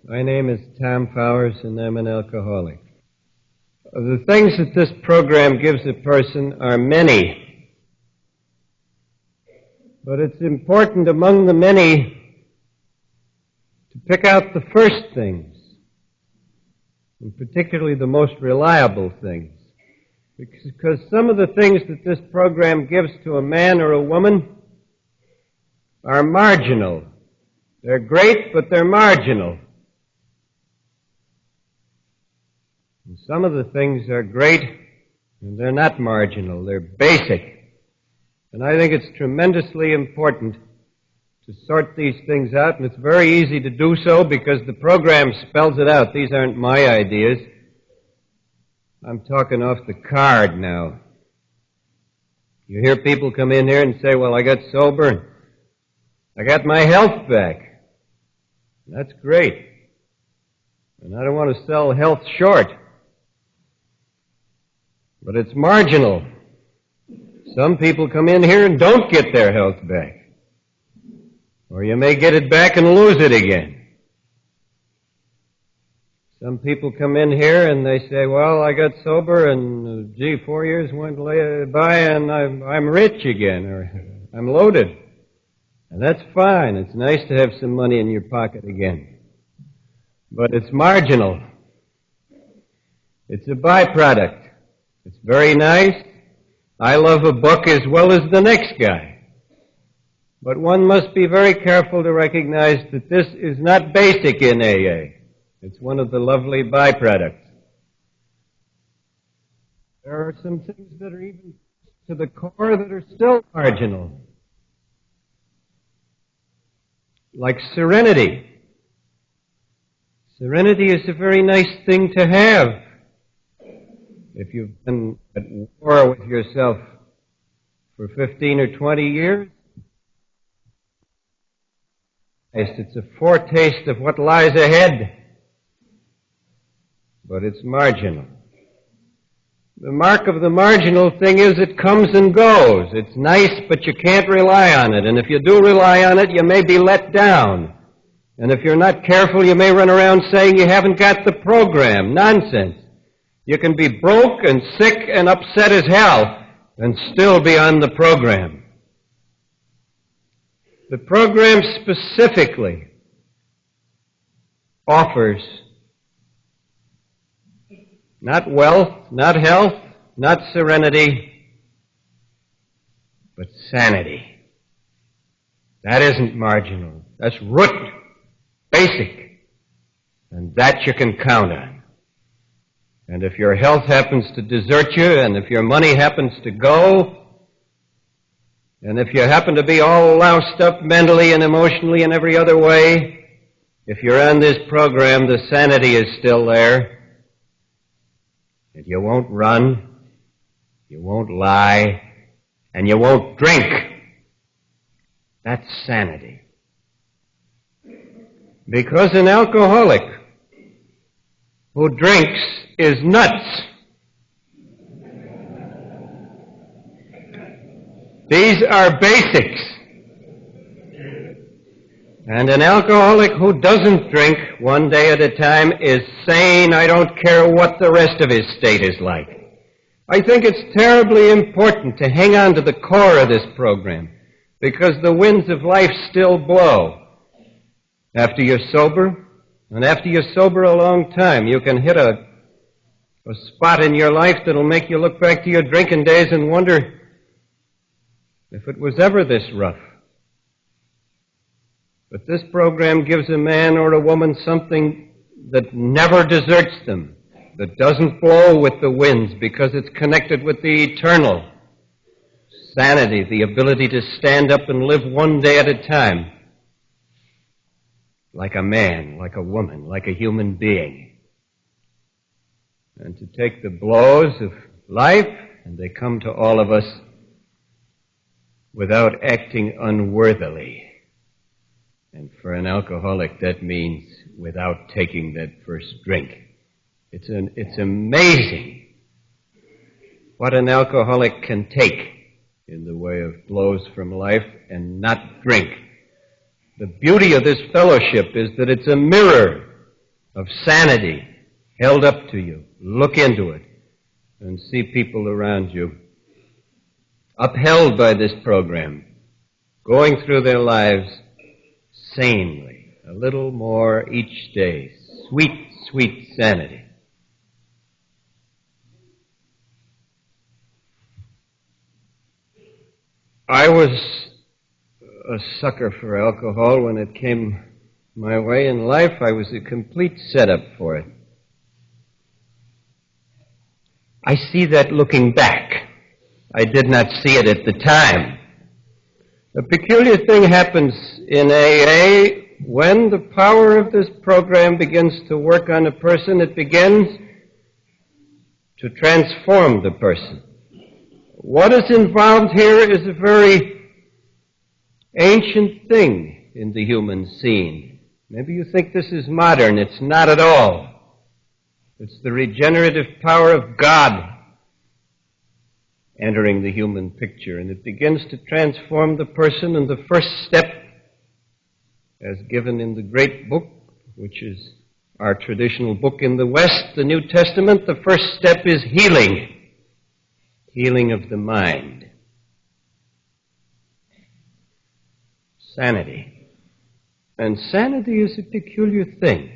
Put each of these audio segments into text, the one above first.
My name is Tom Fowers, and I'm an alcoholic. The things that this program gives a person are many. But it's important among the many to pick out the first things, and particularly the most reliable things. Because some of the things that this program gives to a man or a woman are marginal. They're great, but they're marginal. And some of the things are great, and they're not marginal. They're basic. And I think it's tremendously important to sort these things out, and it's very easy to do so because the program spells it out. These aren't my ideas. I'm talking off the card now. You hear people come in here and say, well, I got sober, I got my health back. That's great. And I don't want to sell health short. But it's marginal. Some people come in here and don't get their health back. Or you may get it back and lose it again. Some people come in here and they say, well, I got sober and, 4 years went by and I'm rich again, or I'm loaded. And that's fine. It's nice to have some money in your pocket again. But it's marginal. It's a byproduct. It's very nice. I love a book as well as the next guy. But one must be very careful to recognize that this is not basic in AA. It's one of the lovely byproducts. There are some things that are even to the core that are still marginal. Like serenity. Serenity is a very nice thing to have. If you've been at war with yourself for 15 or 20 years, it's a foretaste of what lies ahead. But it's marginal. The mark of the marginal thing is it comes and goes. It's nice, but you can't rely on it. And if you do rely on it, you may be let down. And if you're not careful, you may run around saying you haven't got the program. Nonsense. You can be broke and sick and upset as hell and still be on the program. The program specifically offers not wealth, not health, not serenity, but sanity. That isn't marginal. That's root, basic, and that you can count on. And if your health happens to desert you, and if your money happens to go, and if you happen to be all loused up mentally and emotionally and every other way, if you're on this program, the sanity is still there. And you won't run, you won't lie, and you won't drink. That's sanity. Because an alcoholic who drinks is nuts. These are basics. And an alcoholic who doesn't drink one day at a time is sane. I don't care what the rest of his state is like. I think it's terribly important to hang on to the core of this program because the winds of life still blow. After you're sober, and after you're sober a long time, you can hit a spot in your life that'll make you look back to your drinking days and wonder if it was ever this rough. But this program gives a man or a woman something that never deserts them, that doesn't blow with the winds because it's connected with the eternal. Sanity, the ability to stand up and live one day at a time. Like a man, like a woman, like a human being. And to take the blows of life, and they come to all of us, without acting unworthily. And for an alcoholic, that means without taking that first drink. It's amazing what an alcoholic can take in the way of blows from life and not drink. The beauty of this fellowship is that it's a mirror of sanity held up to you. Look into it and see people around you upheld by this program, going through their lives sanely, a little more each day. Sweet, sweet sanity. I was a sucker for alcohol when it came my way in life. I was a complete setup for it. I see that looking back. I did not see it at the time. A peculiar thing happens in AA when the power of this program begins to work on a person. It begins to transform the person. What is involved here is a very ancient thing in the human scene. Maybe you think this is modern. It's not at all. It's the regenerative power of God entering the human picture, and it begins to transform the person. And the first step, as given in the great book, which is our traditional book in the West, the New Testament, the first step is healing. Healing of the mind. Sanity. And sanity is a peculiar thing.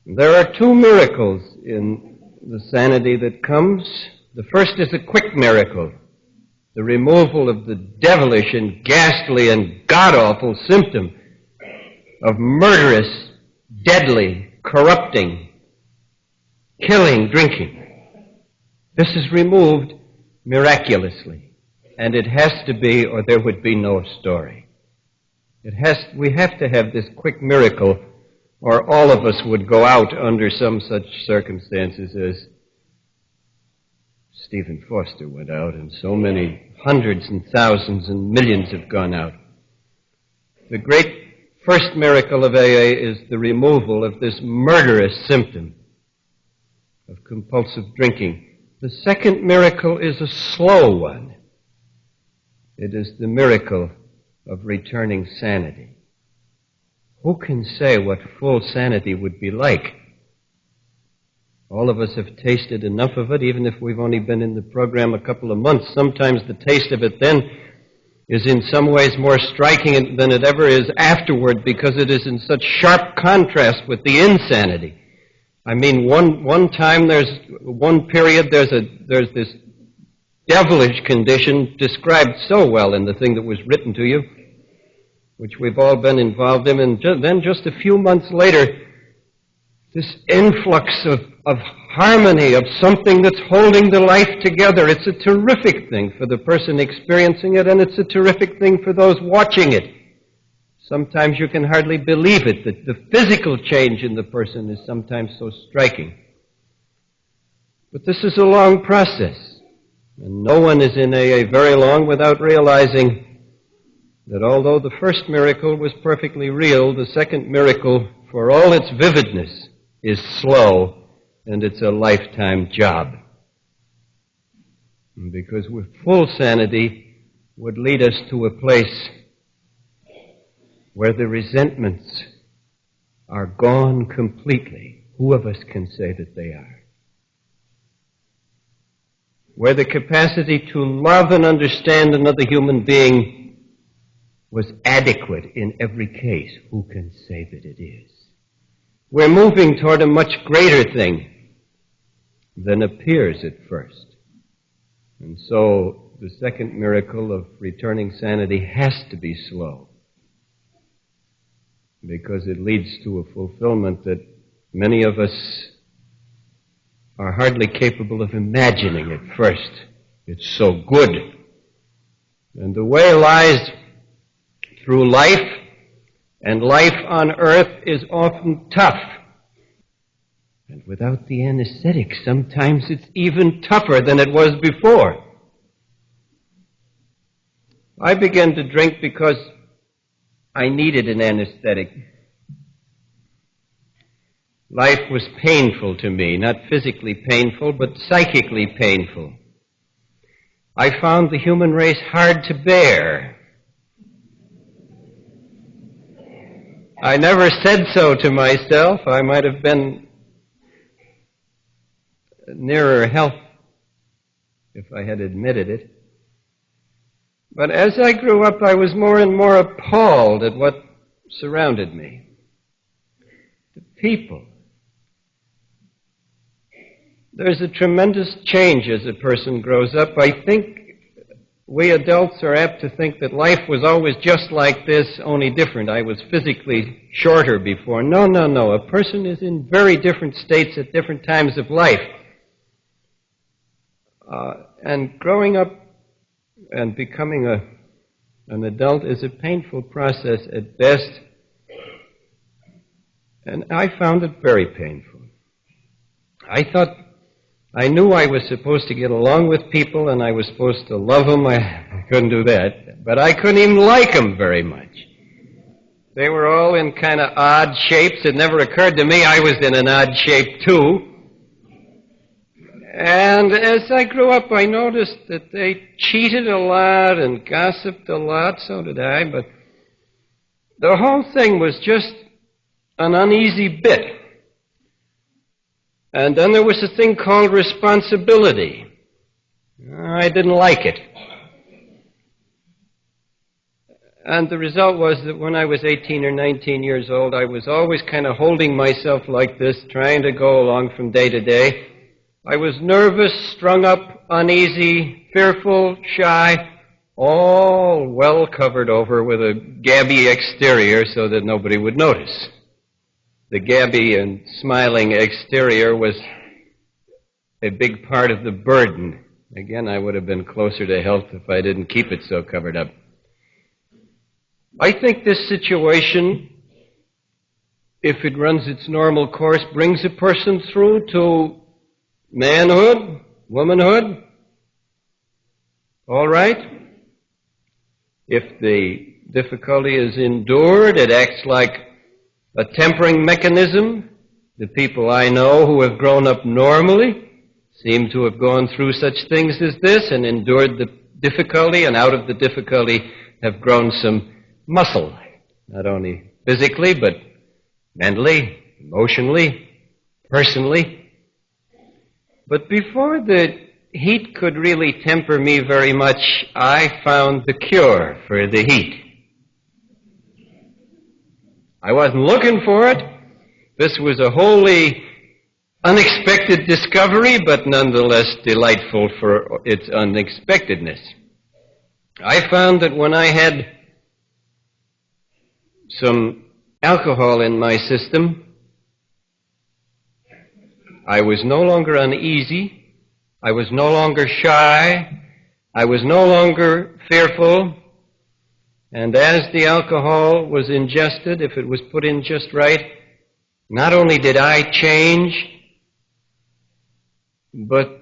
There are two miracles in the sanity that comes. The first is a quick miracle, the removal of the devilish and ghastly and god-awful symptom of murderous, deadly, corrupting, killing, drinking. This is removed miraculously, and it has to be, or there would be no story. We have to have this quick miracle, or all of us would go out under some such circumstances as Stephen Foster went out, and so many hundreds and thousands and millions have gone out. The great first miracle of AA is the removal of this murderous symptom of compulsive drinking. The second miracle is a slow one. It is the miracle of returning sanity. Who can say what full sanity would be like? All of us have tasted enough of it, even if we've only been in the program a couple of months. Sometimes the taste of it then is in some ways more striking than it ever is afterward, because it is in such sharp contrast with the insanity. I mean, one time there's one period, there's this devilish condition described so well in the thing that was written to you, which we've all been involved in, and then just a few months later, this influx of harmony, of something that's holding the life together. It's a terrific thing for the person experiencing it, and it's a terrific thing for those watching it. Sometimes you can hardly believe it, that the physical change in the person is sometimes so striking. But this is a long process, and no one is in AA very long without realizing that although the first miracle was perfectly real, the second miracle, for all its vividness, is slow, and it's a lifetime job. Because with full sanity would lead us to a place where the resentments are gone completely. Who of us can say that they are? Where the capacity to love and understand another human being was adequate in every case. Who can say that it is? We're moving toward a much greater thing than appears at first. And so the second miracle of returning sanity has to be slow, because it leads to a fulfillment that many of us are hardly capable of imagining at first. It's so good. And the way lies through life, and life on earth is often tough. And without the anesthetic, sometimes it's even tougher than it was before. I began to drink because I needed an anesthetic. Life was painful to me, not physically painful, but psychically painful. I found the human race hard to bear. I never said so to myself. I might have been nearer health if I had admitted it. But as I grew up, I was more and more appalled at what surrounded me. The people. There's a tremendous change as a person grows up. I think we adults are apt to think that life was always just like this, only different. I was physically shorter before. No. A person is in very different states at different times of life. And growing up and becoming an adult is a painful process at best. And I found it very painful. I knew I was supposed to get along with people and I was supposed to love them. I couldn't do that. But I couldn't even like them very much. They were all in kind of odd shapes. It never occurred to me I was in an odd shape too. And as I grew up, I noticed that they cheated a lot and gossiped a lot. So did I. But the whole thing was just an uneasy bit. And then there was a thing called responsibility. I didn't like it. And the result was that when I was 18 or 19 years old, I was always kind of holding myself like this, trying to go along from day to day. I was nervous, strung up, uneasy, fearful, shy, all well covered over with a gabby exterior so that nobody would notice. The gabby and smiling exterior was a big part of the burden. Again, I would have been closer to health if I didn't keep it so covered up. I think this situation, if it runs its normal course, brings a person through to manhood, womanhood. All right? If the difficulty is endured, it acts like a tempering mechanism. The people I know who have grown up normally seem to have gone through such things as this and endured the difficulty, and out of the difficulty have grown some muscle, not only physically, but mentally, emotionally, personally. But before the heat could really temper me very much, I found the cure for the heat. I wasn't looking for it. This was a wholly unexpected discovery, but nonetheless delightful for its unexpectedness. I found that when I had some alcohol in my system, I was no longer uneasy. I was no longer shy. I was no longer fearful. And as the alcohol was ingested, if it was put in just right, not only did I change, but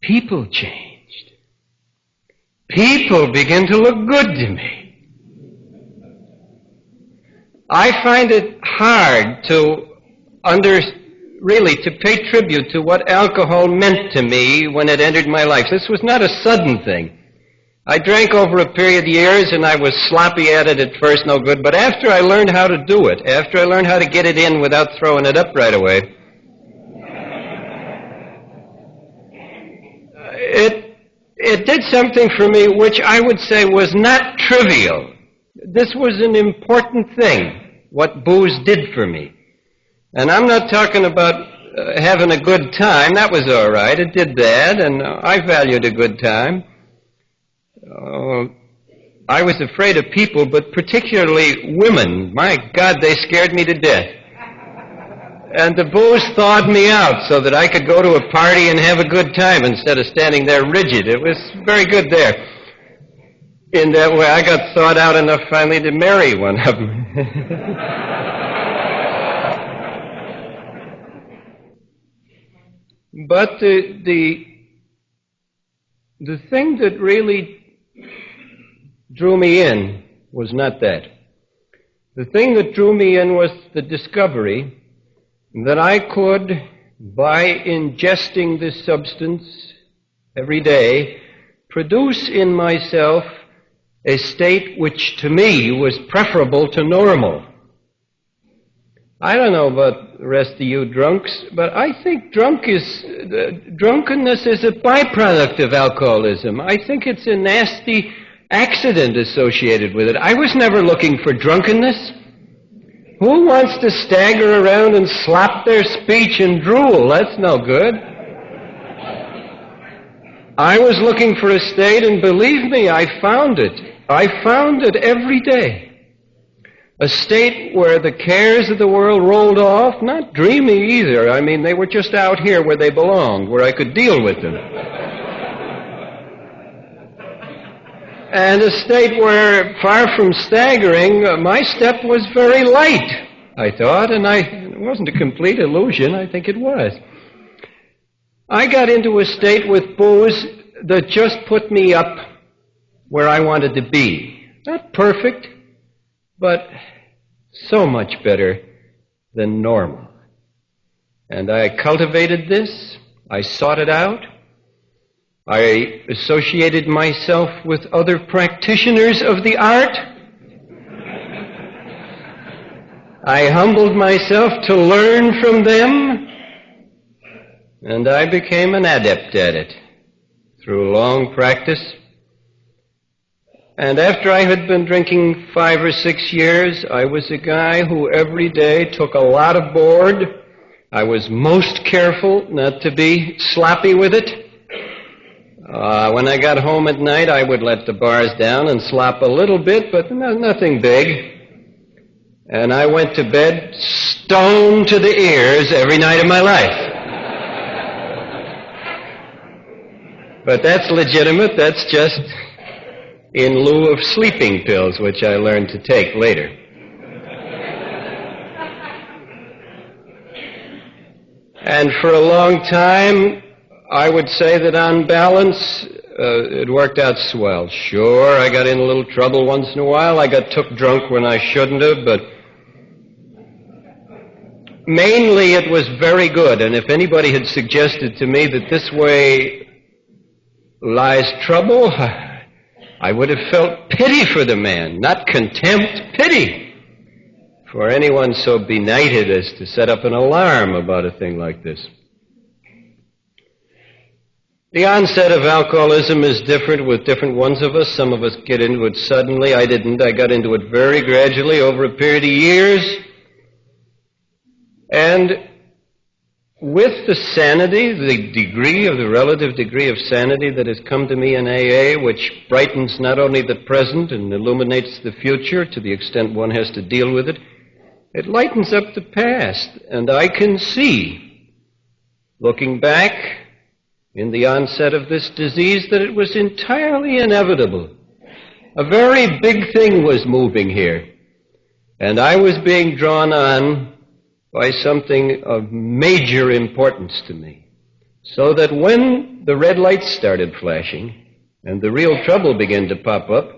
people changed. People began to look good to me. I find it hard to really to pay tribute to what alcohol meant to me when it entered my life. This was not a sudden thing. I drank over a period of years, and I was sloppy at it at first, no good. But after I learned how to do it, after I learned how to get it in without throwing it up right away, it did something for me which I would say was not trivial. This was an important thing, what booze did for me. And I'm not talking about having a good time. That was all right. It did that, and I valued a good time. I was afraid of people, but particularly women. My God, they scared me to death. And the booze thawed me out so that I could go to a party and have a good time instead of standing there rigid. It was very good there. In that way, I got thawed out enough finally to marry one of them. But the thing that really drew me in was not that. The thing that drew me in was the discovery that I could, by ingesting this substance every day, produce in myself a state which to me was preferable to normal. I don't know about the rest of you drunks, but I think drunkenness is a byproduct of alcoholism. I think it's a nasty accident associated with it. I was never looking for drunkenness. Who wants to stagger around and slap their speech and drool? That's no good. I was looking for a state, and believe me, I found it. I found it every day. A state where the cares of the world rolled off, not dreamy either. I mean, they were just out here where they belonged, where I could deal with them. And a state where, far from staggering, my step was very light, I thought, and it wasn't a complete illusion. I think it was. I got into a state with booze that just put me up where I wanted to be. Not perfect, but so much better than normal. And I cultivated this. I sought it out. I associated myself with other practitioners of the art. I humbled myself to learn from them, and I became an adept at it through long practice. And after I had been drinking 5 or 6 years, I was a guy who every day took a lot of board. I was most careful not to be sloppy with it. When I got home at night, I would let the bars down and slop a little bit, but nothing big. And I went to bed stoned to the ears every night of my life. But that's legitimate. That's just in lieu of sleeping pills, which I learned to take later. And for a long time, I would say that on balance, it worked out swell. Sure, I got in a little trouble once in a while. I got took drunk when I shouldn't have, but mainly it was very good. And if anybody had suggested to me that this way lies trouble, I would have felt pity for the man, not contempt, pity for anyone so benighted as to set up an alarm about a thing like this. The onset of alcoholism is different with different ones of us. Some of us get into it suddenly. I didn't. I got into it very gradually over a period of years. And with the sanity, the relative degree of sanity that has come to me in AA, which brightens not only the present and illuminates the future to the extent one has to deal with it, it lightens up the past. And I can see, looking back in the onset of this disease, that it was entirely inevitable. A very big thing was moving here. And I was being drawn on by something of major importance to me. So that when the red lights started flashing and the real trouble began to pop up,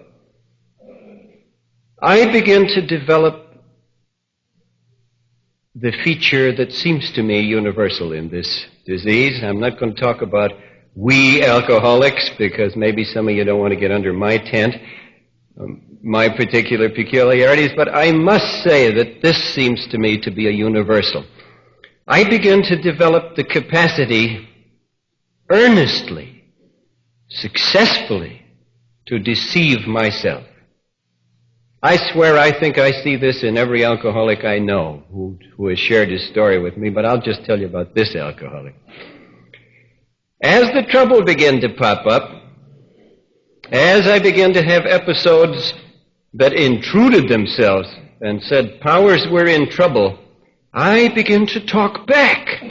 I began to develop the feature that seems to me universal in this disease. I'm not going to talk about we alcoholics, because maybe some of you don't want to get under my tent, my particular peculiarities, but I must say that this seems to me to be a universal. I began to develop the capacity earnestly, successfully, to deceive myself. I swear I think I see this in every alcoholic I know who has shared his story with me, but I'll just tell you about this alcoholic. As the trouble began to pop up, as I began to have episodes that intruded themselves and said, powers, we're in trouble, I began to talk back.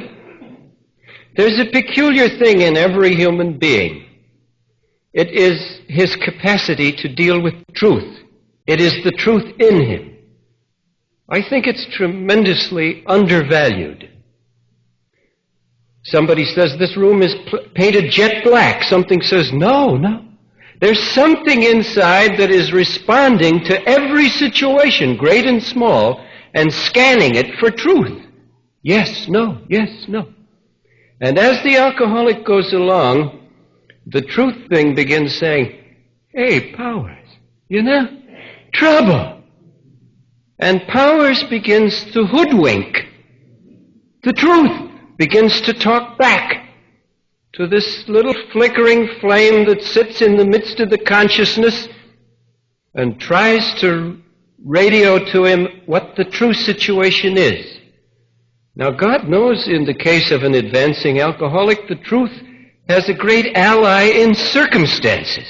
There's a peculiar thing in every human being. It is his capacity to deal with truth. It is the truth in him. I think it's tremendously undervalued. Somebody says this room is painted jet black. Something says, no. There's something inside that is responding to every situation, great and small, and scanning it for truth. Yes, no, yes, no. And as the alcoholic goes along, the truth thing begins saying, hey, powers, trouble. And Powers begins to hoodwink. The truth begins to talk back to this little flickering flame that sits in the midst of the consciousness and tries to radio to him what the true situation is. Now, God knows in the case of an advancing alcoholic, the truth has a great ally in circumstances.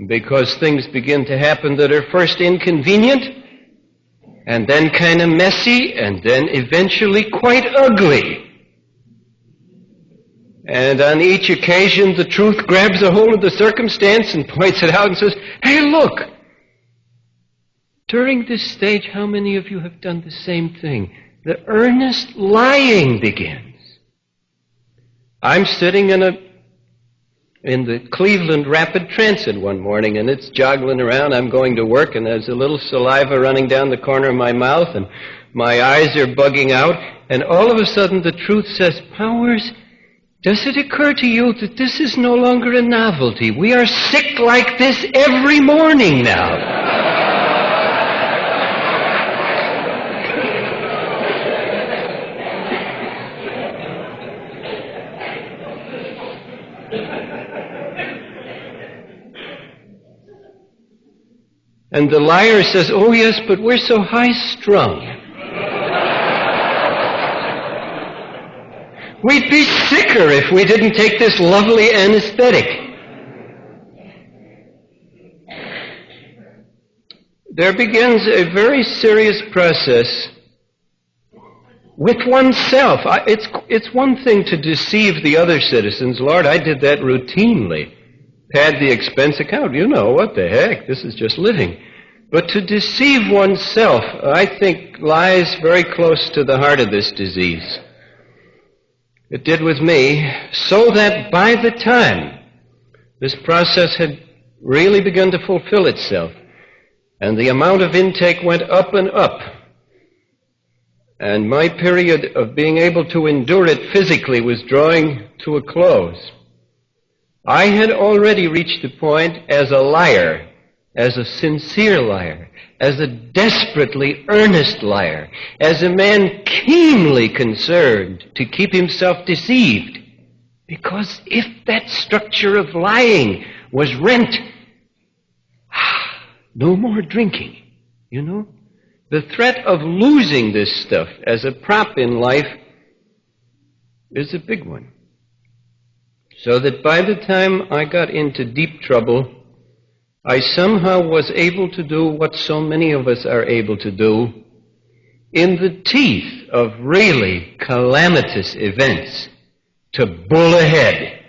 Because things begin to happen that are first inconvenient, and then kind of messy, and then eventually quite ugly. And on each occasion, the truth grabs a hold of the circumstance and points it out and says, hey, look! During this stage, how many of you have done the same thing? The earnest lying begins. I'm sitting in the Cleveland Rapid Transit one morning, and it's joggling around. I'm going to work, and there's a little saliva running down the corner of my mouth, and my eyes are bugging out, and all of a sudden the truth says, Powers, does it occur to you that this is no longer a novelty? We are sick like this every morning now. And the liar says, oh yes, but we're so high-strung. We'd be sicker if we didn't take this lovely anesthetic. There begins a very serious process with oneself. It's one thing to deceive the other citizens. Lord, I did that routinely. Pad the expense account. You know, what the heck? This is just living. But to deceive oneself, I think, lies very close to the heart of this disease. It did with me, so that by the time this process had really begun to fulfill itself, and the amount of intake went up and up, and my period of being able to endure it physically was drawing to a close, I had already reached the point as a liar, as a sincere liar, as a desperately earnest liar, as a man keenly concerned to keep himself deceived. Because if that structure of lying was rent, no more drinking, you know? The threat of losing this stuff as a prop in life is a big one. So that by the time I got into deep trouble, I somehow was able to do what so many of us are able to do in the teeth of really calamitous events, to bull ahead,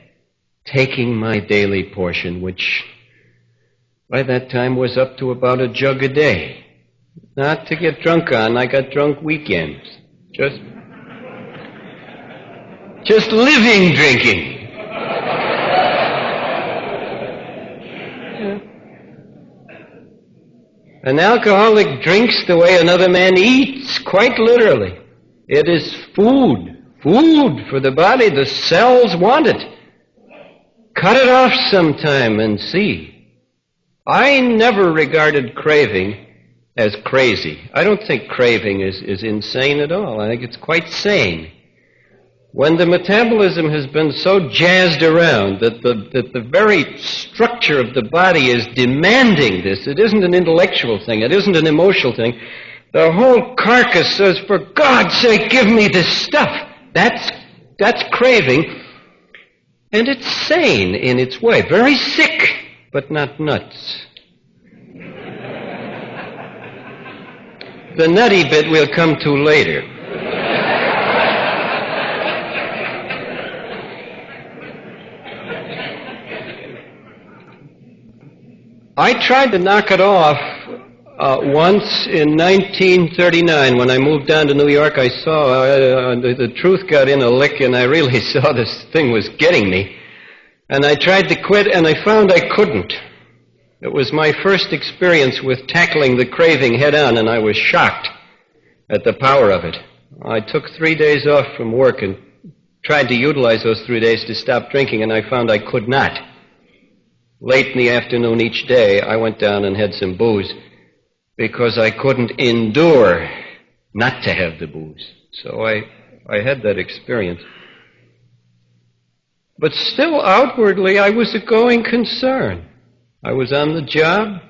taking my daily portion, which by that time was up to about a jug a day. Not to get drunk on, I got drunk weekends. Just living drinking. An alcoholic drinks the way another man eats, quite literally. It is food for the body. The cells want it. Cut it off sometime and see. I never regarded craving as crazy. I don't think craving is insane at all. I think it's quite sane. When the metabolism has been so jazzed around that the very structure of the body is demanding this, it isn't an intellectual thing, it isn't an emotional thing, the whole carcass says, for God's sake, give me this stuff. That's craving, and it's sane in its way. Very sick, but not nuts. The nutty bit we'll come to later. I tried to knock it off once in 1939 when I moved down to New York. I saw the truth got in a lick, and I really saw this thing was getting me. And I tried to quit, and I found I couldn't. It was my first experience with tackling the craving head on, and I was shocked at the power of it. I took 3 days off from work and tried to utilize those 3 days to stop drinking, and I found I could not. Late in the afternoon each day, I went down and had some booze. because I couldn't endure not to have the booze. So I had that experience. But still, outwardly, I was a going concern. I was on the job,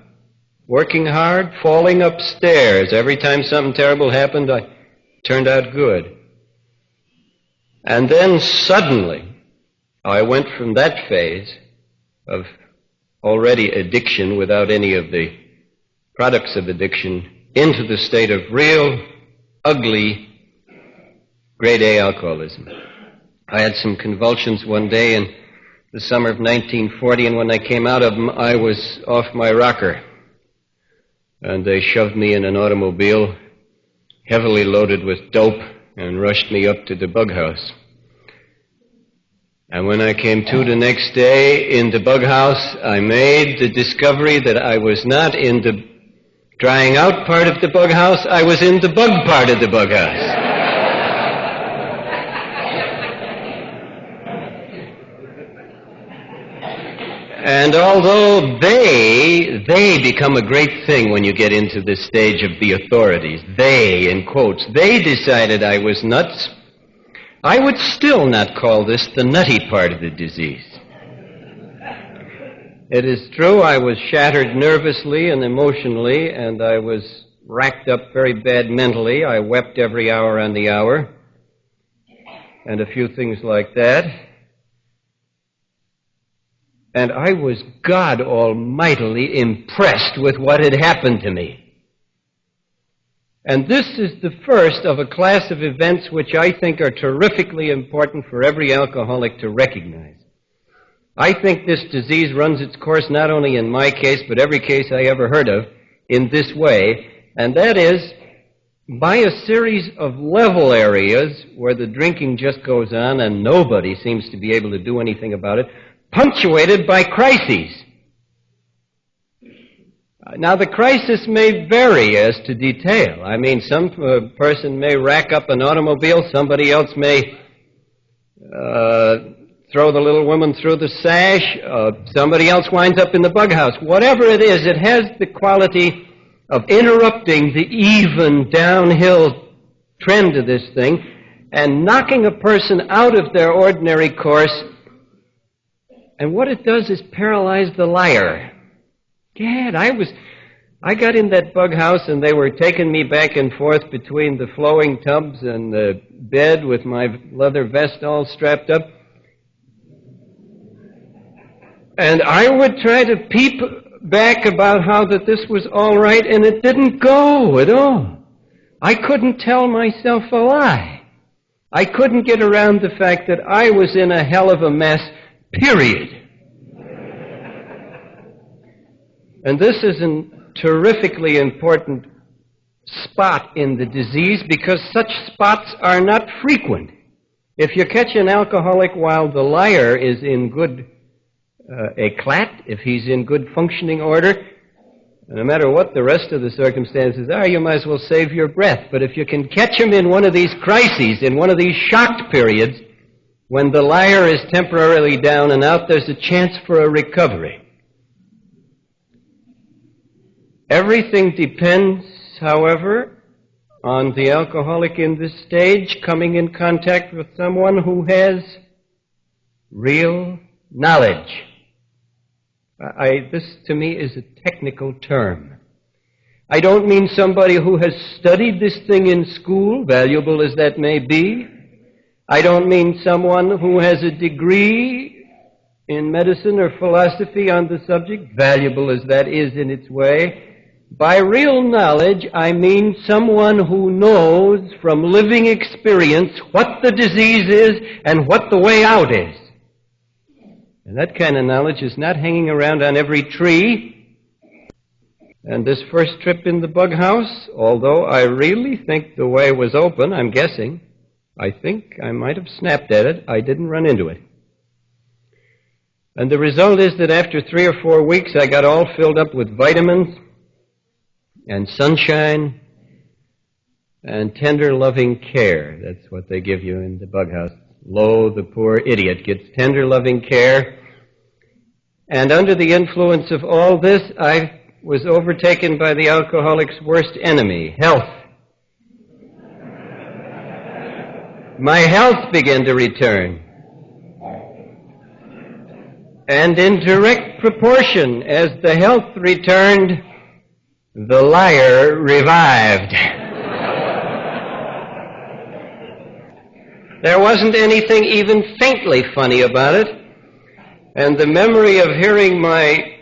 working hard, falling upstairs. Every time something terrible happened, I turned out good. And then suddenly, I went from that phase of already addiction without any of the products of addiction into the state of real, ugly, grade A alcoholism. I had some convulsions one day in the summer of 1940, and when I came out of them, I was off my rocker. And they shoved me in an automobile heavily loaded with dope and rushed me up to the bug house. And when I came to the next day in the bug house, I made the discovery that I was not in the drying out part of the bug house, I was in the bug part of the bug house. And although they become a great thing when you get into this stage of the authorities, they, in quotes, they decided I was nuts, I would still not call this the nutty part of the disease. It is true I was shattered nervously and emotionally, and I was racked up very bad mentally. I wept every hour on the hour, and a few things like that. And I was God Almightily impressed with what had happened to me. And this is the first of a class of events which I think are terrifically important for every alcoholic to recognize. I think this disease runs its course not only in my case, but every case I ever heard of in this way, and that is by a series of level areas where the drinking just goes on and nobody seems to be able to do anything about it, punctuated by crises. Now, the crisis may vary as to detail. I mean, some person may rack up an automobile, somebody else may throw the little woman through the sash, somebody else winds up in the bug house. Whatever it is, it has the quality of interrupting the even downhill trend of this thing and knocking a person out of their ordinary course. And what it does is paralyze the liar. Gad, I got in that bug house and they were taking me back and forth between the flowing tubs and the bed with my leather vest all strapped up. And I would try to peep back about how that this was all right, and it didn't go at all. I couldn't tell myself a lie. I couldn't get around the fact that I was in a hell of a mess, period. And this is a terrifically important spot in the disease because such spots are not frequent. If you catch an alcoholic while the liar is in good eclat, if he's in good functioning order, no matter what the rest of the circumstances are, you might as well save your breath. But if you can catch him in one of these crises, in one of these shocked periods, when the liar is temporarily down and out, there's a chance for a recovery. Everything depends, however, on the alcoholic in this stage coming in contact with someone who has real knowledge. This, to me, is a technical term. I don't mean somebody who has studied this thing in school, valuable as that may be. I don't mean someone who has a degree in medicine or philosophy on the subject, valuable as that is in its way. By real knowledge, I mean someone who knows from living experience what the disease is and what the way out is. And that kind of knowledge is not hanging around on every tree. And this first trip in the bug house, although I really think the way was open, I'm guessing, I think I might have snapped at it, I didn't run into it. And the result is that after 3 or 4 weeks, I got all filled up with vitamins and sunshine and tender, loving care. That's what they give you in the bug house. Lo, the poor idiot gets tender, loving care. And under the influence of all this, I was overtaken by the alcoholic's worst enemy, health. My health began to return. And in direct proportion, as the health returned, the liar revived. There wasn't anything even faintly funny about it, and the memory of hearing my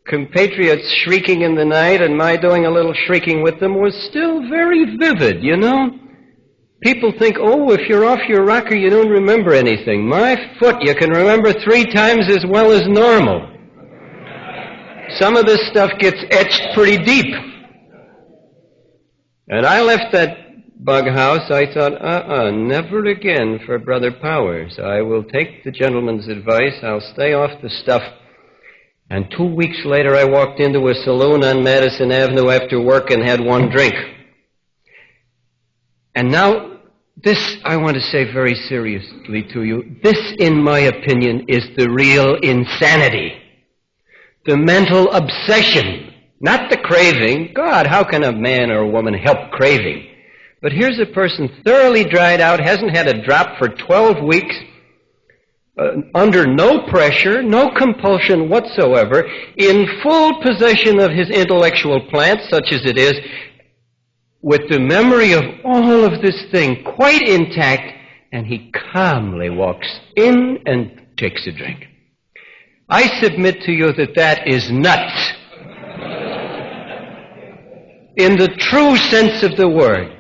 compatriots shrieking in the night and my doing a little shrieking with them was still very vivid, you know. People think, oh, if you're off your rocker, you don't remember anything. My foot, you can remember 3 times as well as normal. Some of this stuff gets etched pretty deep. And I left that bug house. I thought, never again for Brother Powers. I will take the gentleman's advice. I'll stay off the stuff. And 2 weeks later, I walked into a saloon on Madison Avenue after work and had 1 drink. And now, this I want to say very seriously to you. This, in my opinion, is the real insanity. The mental obsession, not the craving. God, how can a man or a woman help craving? But here's a person thoroughly dried out, hasn't had a drop for 12 weeks, under no pressure, no compulsion whatsoever, in full possession of his intellectual plant, such as it is, with the memory of all of this thing quite intact, and he calmly walks in and takes a drink. I submit to you that that is nuts. In the true sense of the word.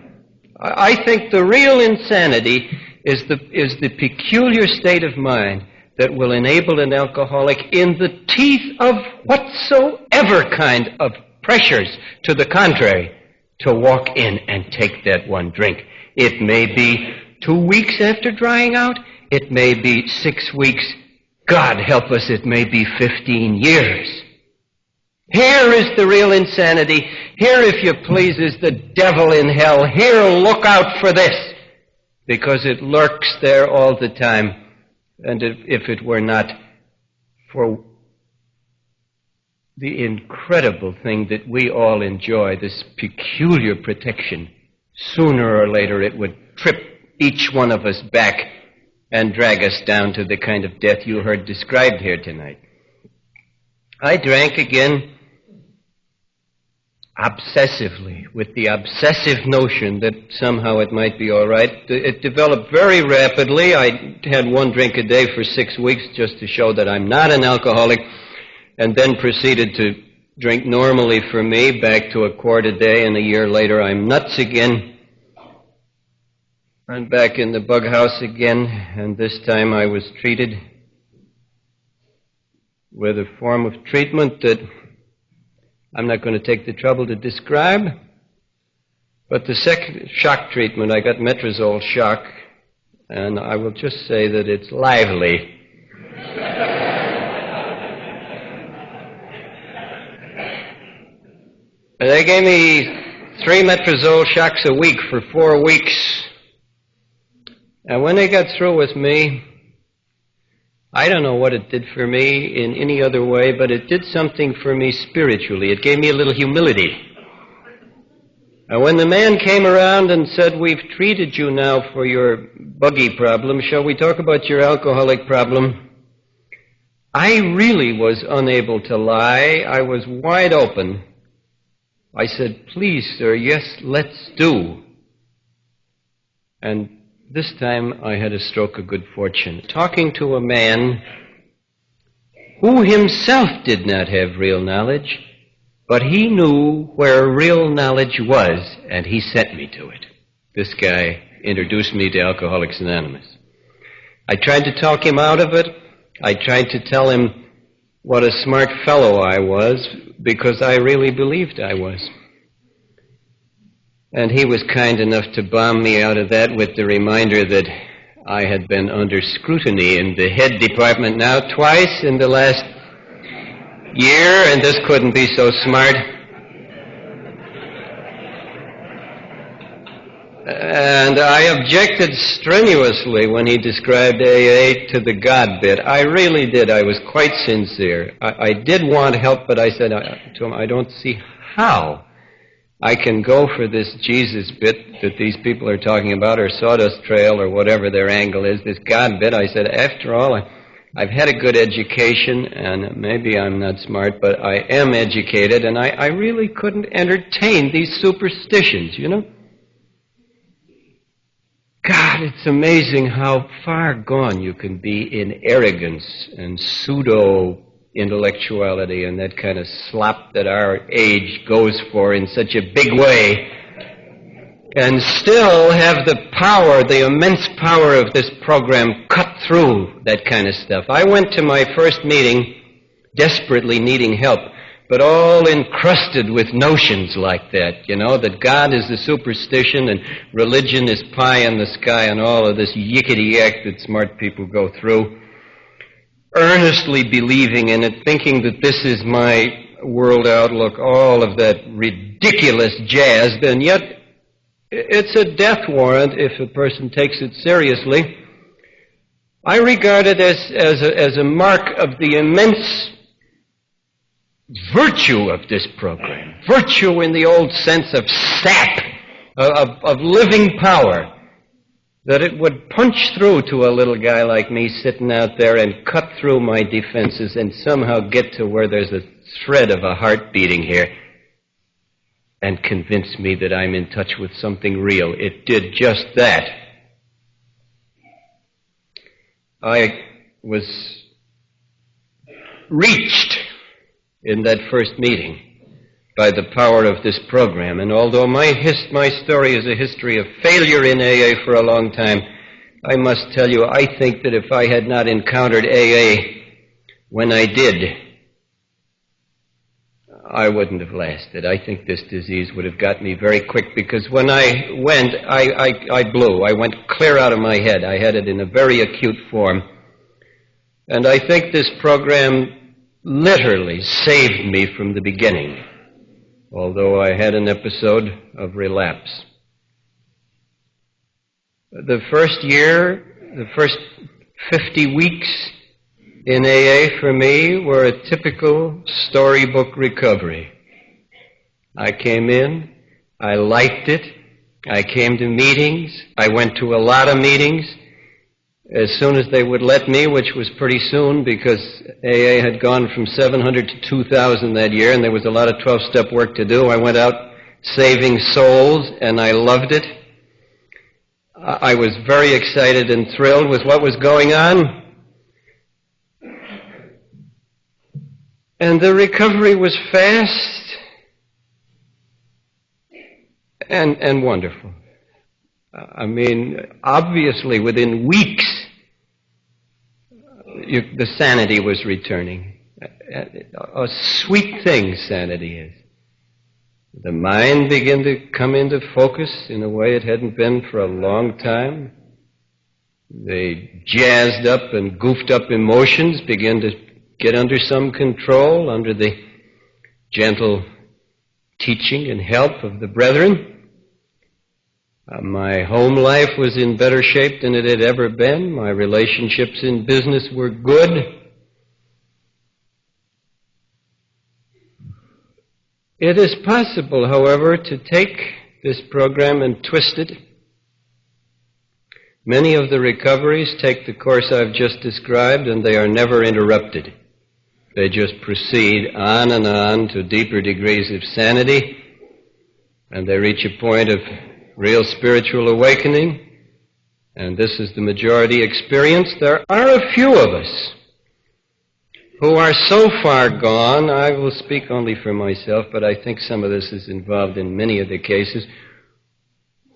I think the real insanity is the peculiar state of mind that will enable an alcoholic in the teeth of whatsoever kind of pressures to the contrary to walk in and take that 1 drink. It may be 2 weeks after drying out. It may be 6 weeks. God help us, it may be 15 years. Here is the real insanity. Here, if you please, is the devil in hell. Here, look out for this, because it lurks there all the time. And if it were not for the incredible thing that we all enjoy, this peculiar protection, sooner or later it would trip each one of us back and drag us down to the kind of death you heard described here tonight. I drank again obsessively, with the obsessive notion that somehow it might be all right. It developed very rapidly. I had 1 drink a day for 6 weeks just to show that I'm not an alcoholic, and then proceeded to drink normally for me, back to 1 quart a day, and a year later I'm nuts again. I'm back in the bug house again, and this time I was treated with a form of treatment that I'm not going to take the trouble to describe. But the second shock treatment, I got metrazole shock, and I will just say that it's lively. And they gave me 3 metrazole shocks a week for 4 weeks. And when they got through with me, I don't know what it did for me in any other way, but it did something for me spiritually. It gave me a little humility. And when the man came around and said, we've treated you now for your buggy problem, shall we talk about your alcoholic problem? I really was unable to lie. I was wide open. I said, please, sir, yes, let's do. And this time I had a stroke of good fortune, talking to a man who himself did not have real knowledge, but he knew where real knowledge was, and he sent me to it. This guy introduced me to Alcoholics Anonymous. I tried to talk him out of it. I tried to tell him what a smart fellow I was, because I really believed I was. And he was kind enough to bomb me out of that with the reminder that I had been under scrutiny in the head department now twice in the last year, and this couldn't be so smart. And I objected strenuously when he described AA to the God bit. I really did. I was quite sincere. I did want help, but I said to him, I don't see how I can go for this Jesus bit that these people are talking about, or Sawdust Trail, or whatever their angle is, this God bit. I said, after all, I've had a good education, and maybe I'm not smart, but I am educated, and I really couldn't entertain these superstitions, you know? God, it's amazing how far gone you can be in arrogance and pseudo-intellectuality and that kind of slop that our age goes for in such a big way, and still have the power, the immense power of this program cut through that kind of stuff. I went to my first meeting desperately needing help, but all encrusted with notions like that, you know, that God is a superstition and religion is pie in the sky and all of this yickety-yak that smart people go through, earnestly believing in it, thinking that this is my world outlook, all of that ridiculous jazz, and yet it's a death warrant if a person takes it seriously. I regard it as a mark of the immense virtue of this program. Virtue in the old sense of sap, of living power, that it would punch through to a little guy like me sitting out there and cut through my defenses and somehow get to where there's a thread of a heart beating here and convince me that I'm in touch with something real. It did just that. I was reached in that first meeting by the power of this program. And although my story is a history of failure in AA for a long time, I must tell you, I think that if I had not encountered AA when I did, I wouldn't have lasted. I think this disease would have got me very quick, because when I went, I blew. I went clear out of my head. I had it in a very acute form. And I think this program literally saved me from the beginning, although I had an episode of relapse. The first year, the first 50 weeks in AA for me were a typical storybook recovery. I came in, I liked it, I came to meetings, I went to a lot of meetings, as soon as they would let me, which was pretty soon, because AA had gone from 700 to 2,000 that year, and there was a lot of 12-step work to do. I went out saving souls, and I loved it. I was very excited and thrilled with what was going on. And the recovery was fast and wonderful. I mean, obviously, within weeks, the sanity was returning. A sweet thing sanity is. The mind began to come into focus in a way it hadn't been for a long time. The jazzed up and goofed up emotions began to get under some control, under the gentle teaching and help of the brethren. My home life was in better shape than it had ever been. My relationships in business were good. It is possible, however, to take this program and twist it. Many of the recoveries take the course I've just described, and they are never interrupted. They just proceed on and on to deeper degrees of sanity, and they reach a point of real spiritual awakening, and this is the majority experience. There are a few of us who are so far gone, I will speak only for myself, but I think some of this is involved in many of the cases,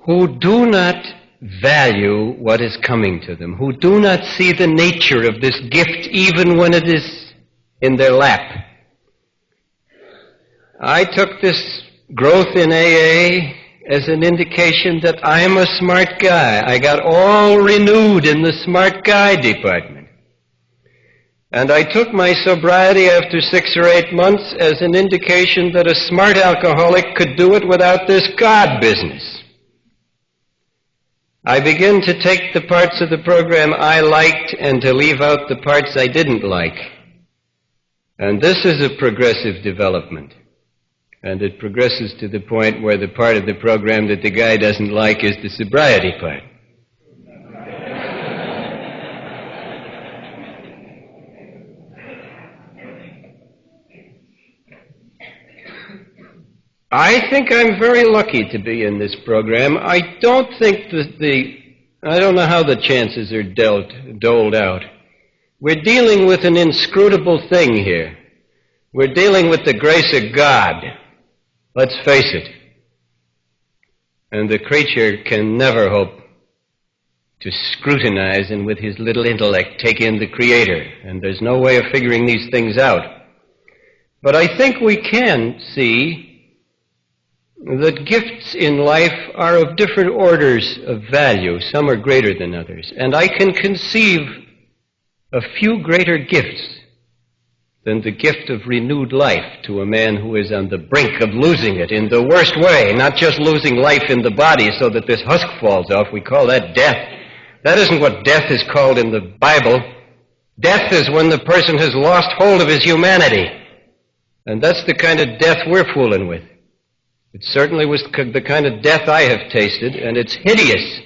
who do not value what is coming to them, who do not see the nature of this gift even when it is in their lap. I took this growth in AA as an indication that I'm a smart guy. I got all renewed in the smart guy department. And I took my sobriety after 6 or 8 months as an indication that a smart alcoholic could do it without this God business. I began to take the parts of the program I liked and to leave out the parts I didn't like. And this is a progressive development. And it progresses to the point where the part of the program that the guy doesn't like is the sobriety part. I think I'm very lucky to be in this program. I don't think I don't know how the chances are doled out. We're dealing with an inscrutable thing here. We're dealing with the grace of God. Let's face it. And the creature can never hope to scrutinize and with his little intellect take in the Creator. And there's no way of figuring these things out. But I think we can see that gifts in life are of different orders of value. Some are greater than others. And I can conceive a few greater gifts than the gift of renewed life to a man who is on the brink of losing it in the worst way, not just losing life in the body so that this husk falls off. We call that death. That isn't what death is called in the Bible. Death is when the person has lost hold of his humanity. And that's the kind of death we're fooling with. It certainly was the kind of death I have tasted, and it's hideous.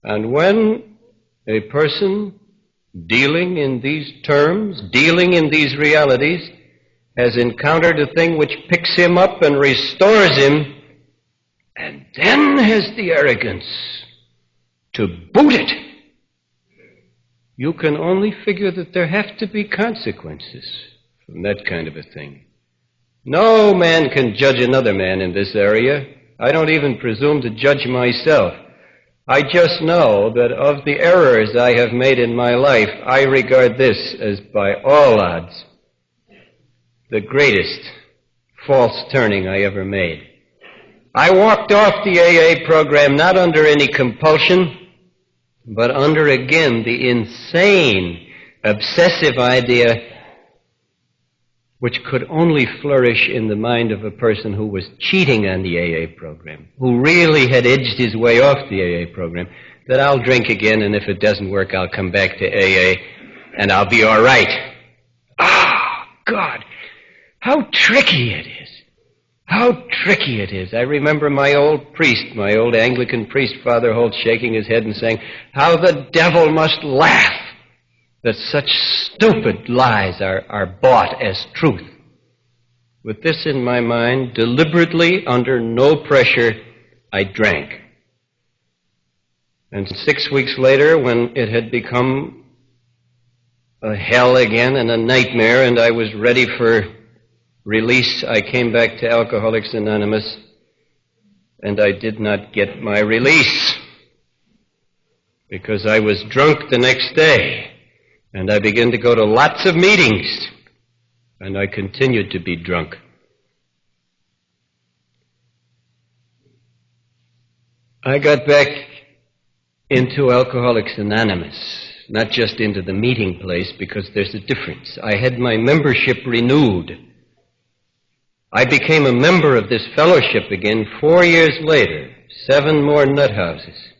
And when a person dealing in these terms, dealing in these realities, has encountered a thing which picks him up and restores him, and then has the arrogance to boot it, you can only figure that there have to be consequences from that kind of a thing. No man can judge another man in this area. I don't even presume to judge myself. I just know that of the errors I have made in my life, I regard this as by all odds the greatest false turning I ever made. I walked off the AA program not under any compulsion, but under, again, the insane, obsessive idea which could only flourish in the mind of a person who was cheating on the AA program, who really had edged his way off the AA program, that I'll drink again, and if it doesn't work, I'll come back to AA, and I'll be all right. Ah, God, how tricky it is. How tricky it is. I remember my old priest, my old Anglican priest, Father Holt, shaking his head and saying, how the devil must laugh that such stupid lies are bought as truth. With this in my mind, deliberately, under no pressure, I drank. And 6 weeks later, when it had become a hell again and a nightmare, and I was ready for release, I came back to Alcoholics Anonymous, and I did not get my release because I was drunk the next day. And I began to go to lots of meetings, and I continued to be drunk. I got back into Alcoholics Anonymous, not just into the meeting place, because there's a difference. I had my membership renewed. I became a member of this fellowship again 4 years later, 7 more nut houses.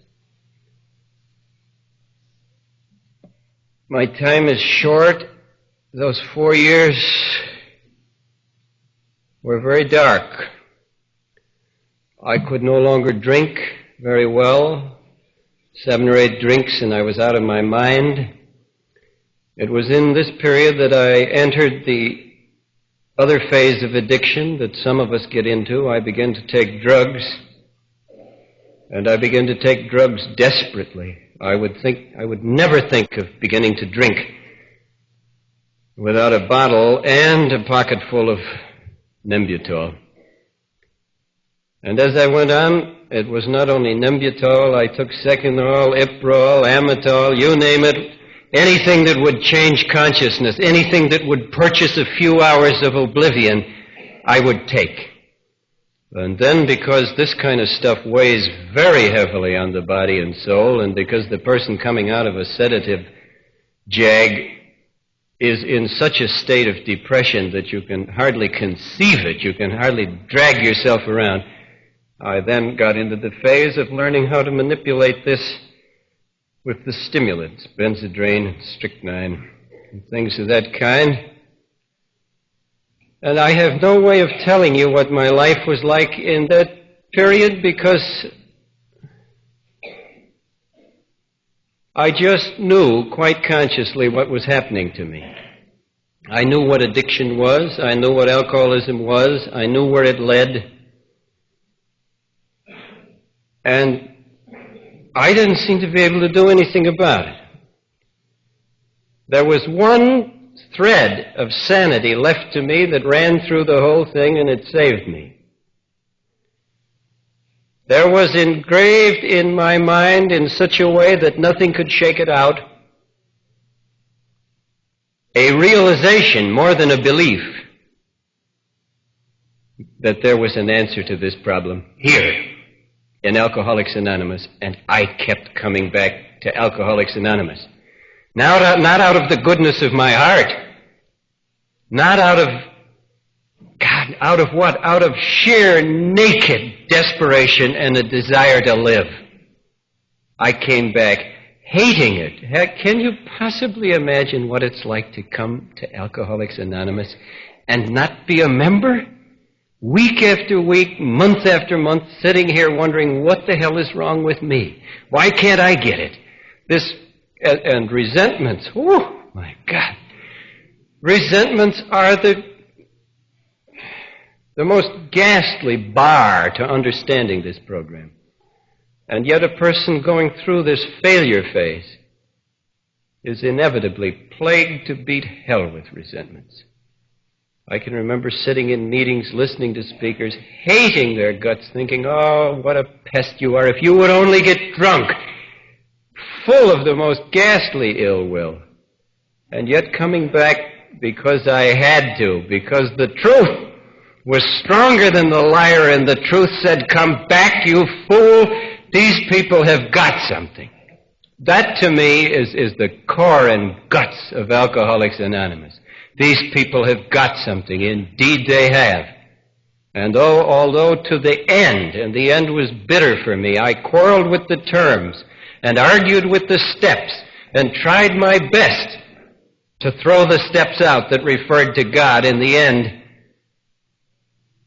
My time is short. Those 4 years were very dark. I could no longer drink very well. 7 or 8 drinks and I was out of my mind. It was in this period that I entered the other phase of addiction that some of us get into. I began to take drugs, and I began to take drugs desperately. I would never think of beginning to drink without a bottle and a pocket full of Nembutol. And as I went on, it was not only Nembutol, I took Seconal, Iprol, Amatol, you name it, anything that would change consciousness, anything that would purchase a few hours of oblivion, I would take. And then because this kind of stuff weighs very heavily on the body and soul, and because the person coming out of a sedative jag is in such a state of depression that you can hardly conceive it, you can hardly drag yourself around, I then got into the phase of learning how to manipulate this with the stimulants, Benzedrine and strychnine, and things of that kind. And I have no way of telling you what my life was like in that period because I just knew quite consciously what was happening to me. I knew what addiction was. I knew what alcoholism was. I knew where it led. And I didn't seem to be able to do anything about it. There was one thread of sanity left to me that ran through the whole thing, and it saved me. There was engraved in my mind in such a way that nothing could shake it out, a realization more than a belief that there was an answer to this problem here in Alcoholics Anonymous, and I kept coming back to Alcoholics Anonymous. Now, not out of the goodness of my heart, not out of, God, out of what? Out of sheer naked desperation and a desire to live. I came back hating it. Heck, can you possibly imagine what it's like to come to Alcoholics Anonymous and not be a member? Week after week, month after month, sitting here wondering what the hell is wrong with me? Why can't I get it? This, and resentments, oh my God. Resentments are the most ghastly bar to understanding this program. And yet a person going through this failure phase is inevitably plagued to beat hell with resentments. I can remember sitting in meetings, listening to speakers, hating their guts, thinking, oh, what a pest you are. If you would only get drunk, full of the most ghastly ill will. And yet coming back because I had to, because the truth was stronger than the liar, and the truth said, come back, you fool. These people have got something. That, to me, is the core and guts of Alcoholics Anonymous. These people have got something. Indeed, they have. And although to the end, and the end was bitter for me, I quarreled with the terms and argued with the steps and tried my best to throw the steps out that referred to God, in the end,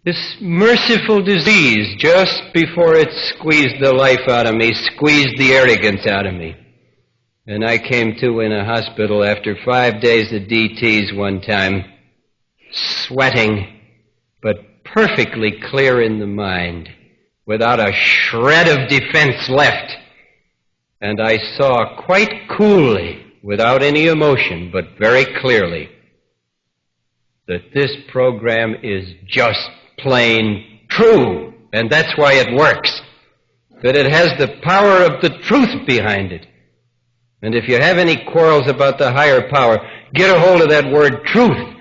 this merciful disease, just before it squeezed the life out of me, squeezed the arrogance out of me. And I came to in a hospital after 5 days of DTs one time, sweating, but perfectly clear in the mind, without a shred of defense left. And I saw quite coolly, without any emotion, but very clearly, that this program is just plain true, and that's why it works. That it has the power of the truth behind it. And if you have any quarrels about the higher power, get a hold of that word truth.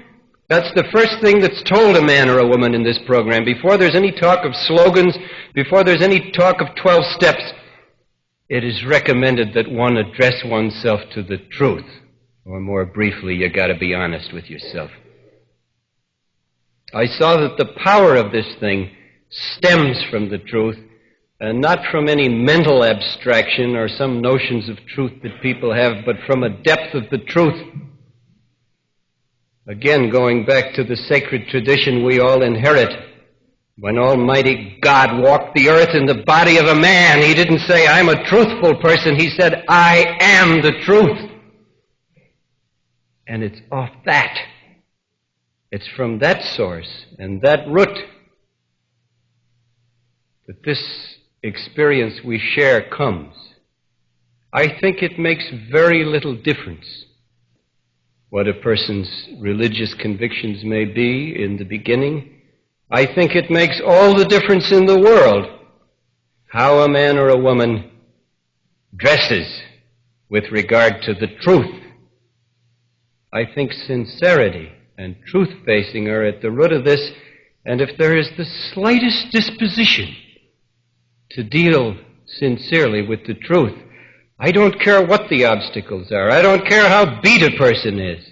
That's the first thing that's told a man or a woman in this program. Before there's any talk of slogans, before there's any talk of 12 steps, it is recommended that one address oneself to the truth. Or more briefly, you got to be honest with yourself. I saw that the power of this thing stems from the truth, and not from any mental abstraction or some notions of truth that people have, but from a depth of the truth. Again, going back to the sacred tradition we all inherit. When Almighty God walked the earth in the body of a man, He didn't say, I'm a truthful person. He said, I am the truth. And it's off that. It's from that source and that root that this experience we share comes. I think it makes very little difference what a person's religious convictions may be in the beginning. I think it makes all the difference in the world how a man or a woman dresses with regard to the truth. I think sincerity and truth-facing are at the root of this, and if there is the slightest disposition to deal sincerely with the truth, I don't care what the obstacles are. I don't care how beat a person is.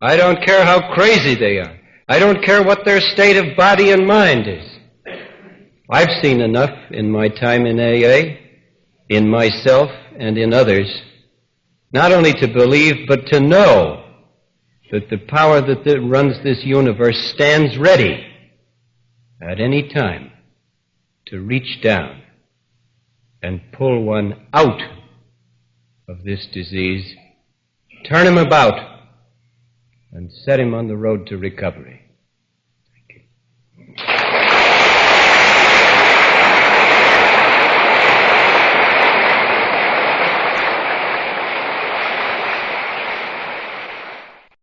I don't care how crazy they are. I don't care what their state of body and mind is. I've seen enough in my time in AA, in myself and in others, not only to believe, but to know that the power that runs this universe stands ready at any time to reach down and pull one out of this disease, turn him about, and set him on the road to recovery.